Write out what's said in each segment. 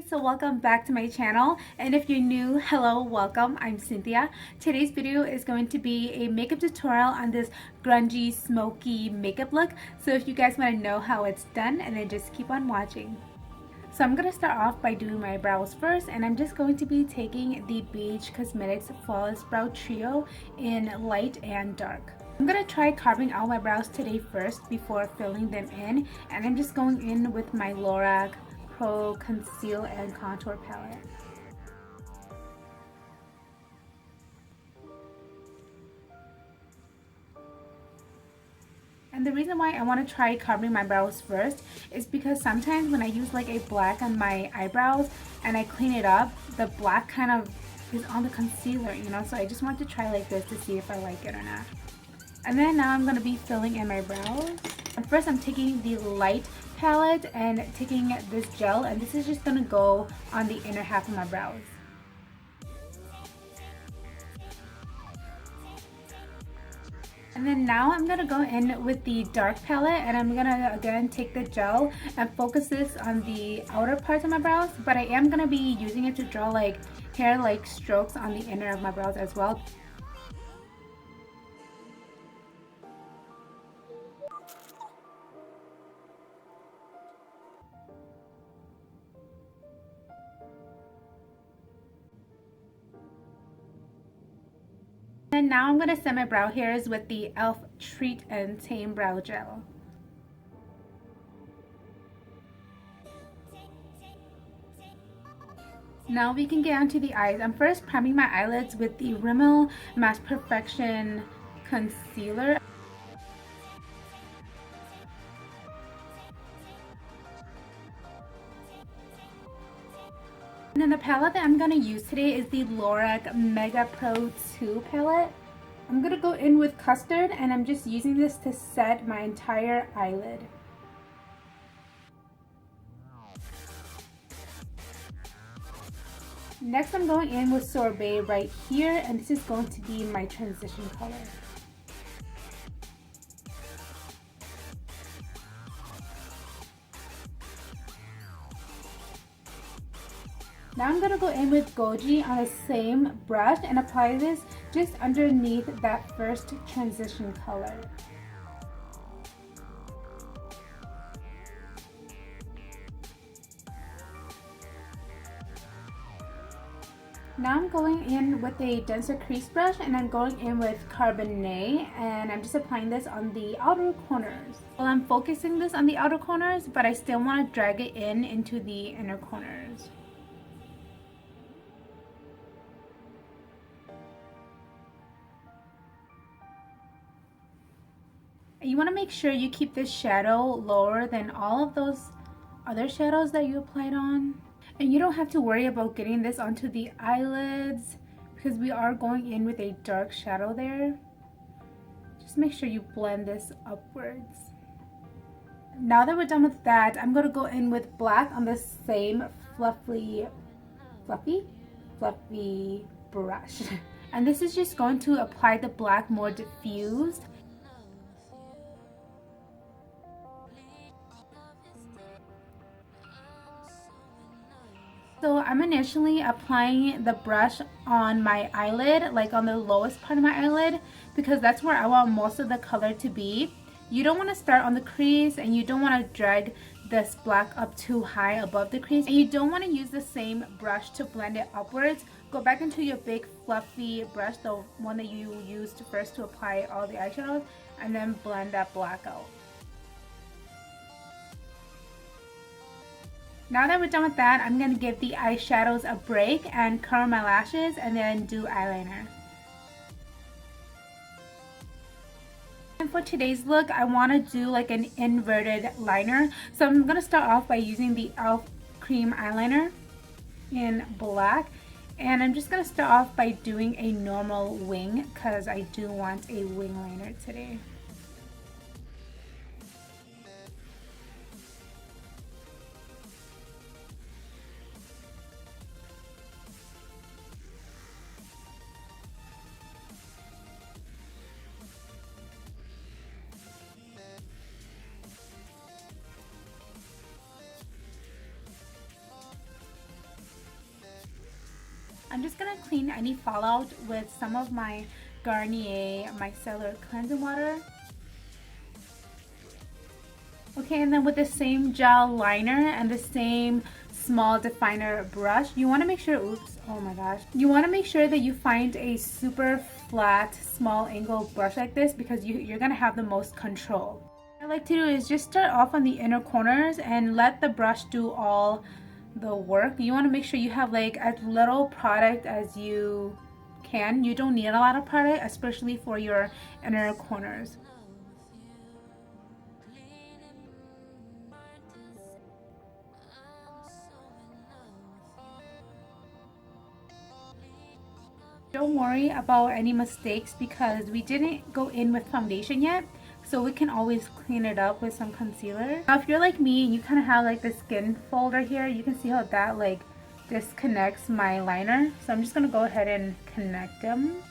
so welcome back to my channel, and if you're new, hello, welcome. I'm Cynthia. Today's video is going to be a makeup tutorial on this grungy, smoky makeup look. So if you guys want to know how it's done, and then just keep on watching. So I'm going to start off by doing my brows first, and I'm just going to be taking the Beige Cosmetics Flawless Brow Trio in light and dark. I'm going to try carving out my brows today first before filling them in, and I'm just going in with my Lorac Pro Conceal and Contour Palette. And the reason why I want to try carving my brows first is because sometimes when I use like a black on my eyebrows and I clean it up, the black kind of is on the concealer, you know, so I just want to try like this to see if I like it or not. And then now I'm going to be filling in my brows. And first I'm taking the light palette and taking this gel, and this is just going to go on the inner half of my brows. And then now I'm going to go in with the dark palette, and I'm going to again take the gel and focus this on the outer parts of my brows, but I am going to be using it to draw like hair-like strokes on the inner of my brows as well. And now I'm going to set my brow hairs with the e.l.f. Treat and Tame Brow Gel. Now we can get onto the eyes. I'm first priming my eyelids with the Rimmel Matte Perfection Concealer. And then the palette that I'm going to use today is the Lorac Mega Pro 2 palette. I'm going to go in with Custard, and I'm just using this to set my entire eyelid. Next I'm going in with Sorbet right here, and this is going to be my transition color. Now I'm going to go in with Goji on the same brush and apply this just underneath that first transition color. Now I'm going in with a denser crease brush, and I'm going in with Carbonate, and I'm just applying this on the outer corners. Well, I'm focusing this on the outer corners, but I still want to drag it in into the inner corners. You want to make sure you keep this shadow lower than all of those other shadows that you applied on. And you don't have to worry about getting this onto the eyelids because we are going in with a dark shadow there. Just make sure you blend this upwards. Now that we're done with that, I'm going to go in with black on the same fluffy brush. And this is just going to apply the black more diffused. So I'm initially applying the brush on my eyelid, like on the lowest part of my eyelid, because that's where I want most of the color to be. You don't want to start on the crease, and you don't want to drag this black up too high above the crease, and you don't want to use the same brush to blend it upwards. Go back into your big fluffy brush, the one that you used first to apply all the eyeshadows, and then blend that black out. Now that we're done with that, I'm going to give the eyeshadows a break and curl my lashes and then do eyeliner. And for today's look, I want to do like an inverted liner. So I'm going to start off by using the e.l.f. Cream Eyeliner in black. And I'm just going to start off by doing a normal wing because I do want a wing liner today. I'm just gonna clean any fallout with some of my Garnier Micellar Cleansing Water. Okay, and then with the same gel liner and the same small definer brush, you want to make sure, oops, oh my gosh, you want to make sure that you find a super flat small angle brush like this, because you're gonna have the most control. What I like to do is just start off on the inner corners and let the brush do all the work. You want to make sure you have like as little product as you can. You don't need a lot of product, especially for your inner corners. Don't worry about any mistakes because we didn't go in with foundation yet, so we can always clean it up with some concealer. Now if you're like me and you kind of have like the skin folder here, you can see how that like disconnects my liner. So I'm just going to go ahead and connect them.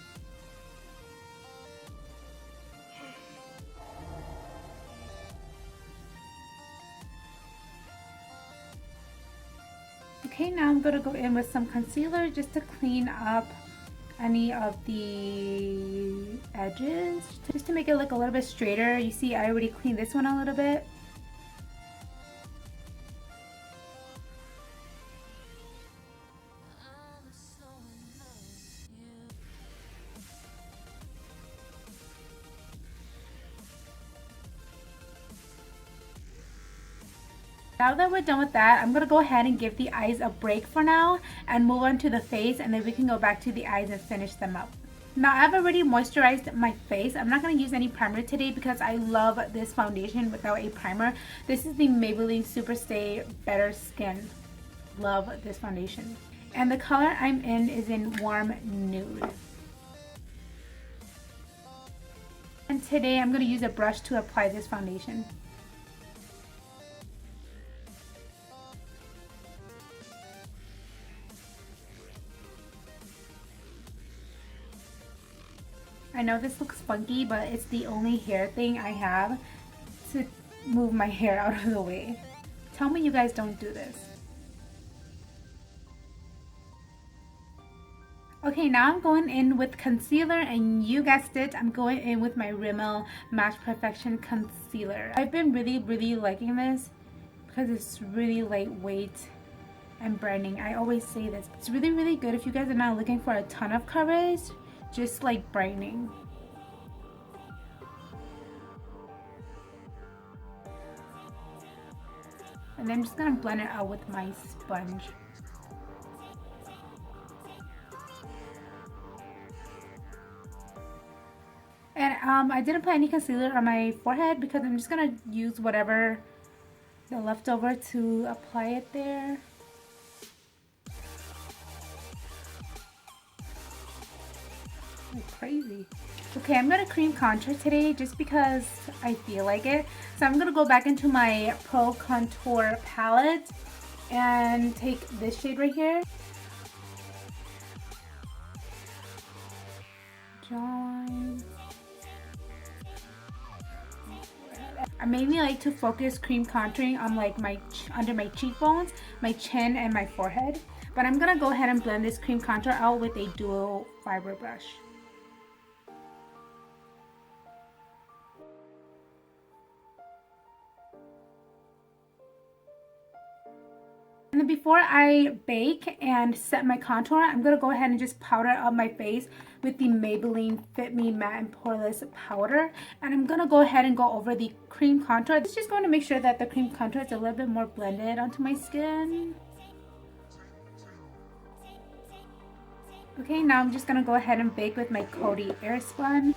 Okay, now I'm going to go in with some concealer just to clean up any of the edges, just to make it look a little bit straighter. You see I already cleaned this one a little bit. Now that we're done with that, I'm going to go ahead and give the eyes a break for now and move on to the face, and then we can go back to the eyes and finish them up. Now I've already moisturized my face. I'm not going to use any primer today because I love this foundation without a primer. This is the Maybelline Superstay Better Skin. Love this foundation. And the color I'm in is in Warm Nude. And today I'm going to use a brush to apply this foundation. I know this looks funky, but it's the only hair thing I have to move my hair out of the way. Tell me you guys don't do this. Okay, now I'm going in with concealer, and you guessed it, I'm going in with my Rimmel Match Perfection Concealer. I've been really liking this because it's really lightweight and brightening. I always say this. It's really good if you guys are not looking for a ton of coverage. Just like brightening. And then I'm just gonna blend it out with my sponge. And I didn't put any concealer on my forehead because I'm just gonna use whatever the leftover to apply it there. Crazy. Okay, I'm gonna cream contour today just because I feel like it. So I'm gonna go back into my Pro Contour palette and take this shade right here. Jawline. I mainly like to focus cream contouring on like my under my cheekbones, my chin, and my forehead. But I'm gonna go ahead and blend this cream contour out with a dual fiber brush. And then before I bake and set my contour, I'm going to go ahead and just powder up my face with the Maybelline Fit Me Matte and Poreless powder. And I'm going to go ahead and go over the cream contour. It's just going to make sure that the cream contour is a little bit more blended onto my skin. Okay, now I'm just going to go ahead and bake with my Coty Airspun.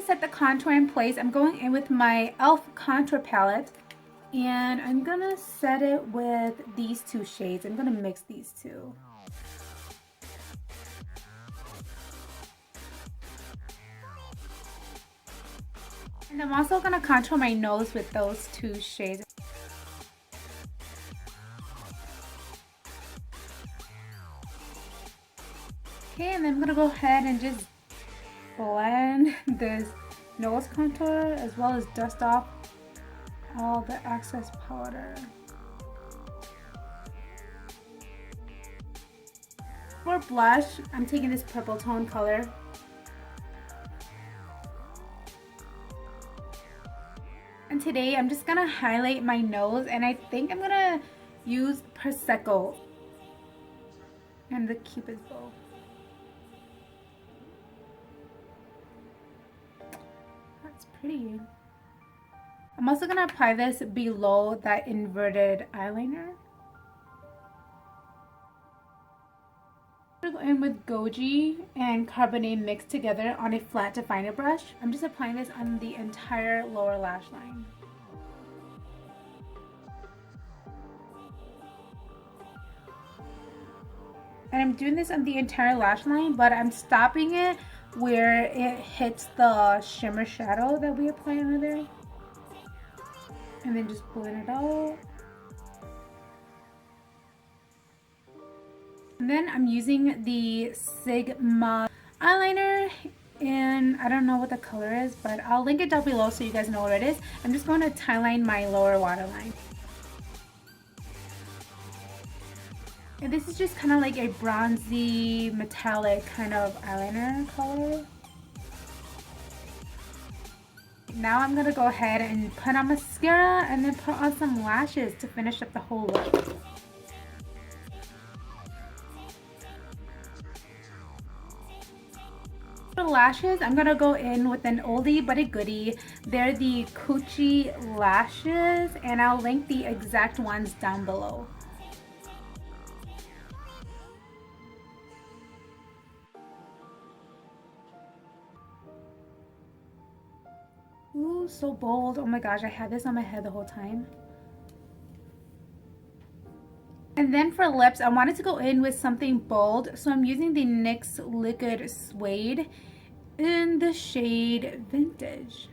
Set the contour in place. I'm going in with my e.l.f. contour palette, and I'm gonna set it with these two shades. I'm gonna mix these two. And I'm also gonna contour my nose with those two shades. Okay, and then I'm gonna go ahead and just blend this nose contour as well as dust off all the excess powder. For blush, I'm taking this purple tone color. And today I'm just gonna highlight my nose, and I think I'm gonna use Prosecco and the Cupid's bow. That's pretty. I'm also gonna apply this below that inverted eyeliner. I'm gonna go in with Goji and Carbonate mixed together on a flat definer brush. I'm just applying this on the entire lower lash line. And I'm doing this on the entire lash line, but I'm stopping it where it hits the shimmer shadow that we apply under there. And then just blend it out. And then I'm using the Sigma eyeliner, and I don't know what the color is, but I'll link it down below so you guys know what it is. I'm just going to tie line my lower waterline. And this is just kind of like a bronzy metallic kind of eyeliner color. Now I'm going to go ahead and put on mascara and then put on some lashes to finish up the whole look. For lashes, I'm going to go in with an oldie but a goodie. They're the Cuci Lashes, and I'll link the exact ones down below. Ooh, so bold. Oh my gosh, I had this on my head the whole time. And then for lips, I wanted to go in with something bold, so I'm using the NYX Liquid Suede in the shade Vintage.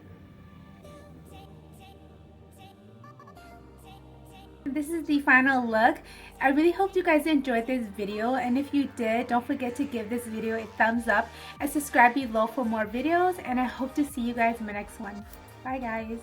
This is the final look. I really hope you guys enjoyed this video, and if you did, don't forget to give this video a thumbs up and subscribe below for more videos, and I hope to see you guys in my next one. Bye guys.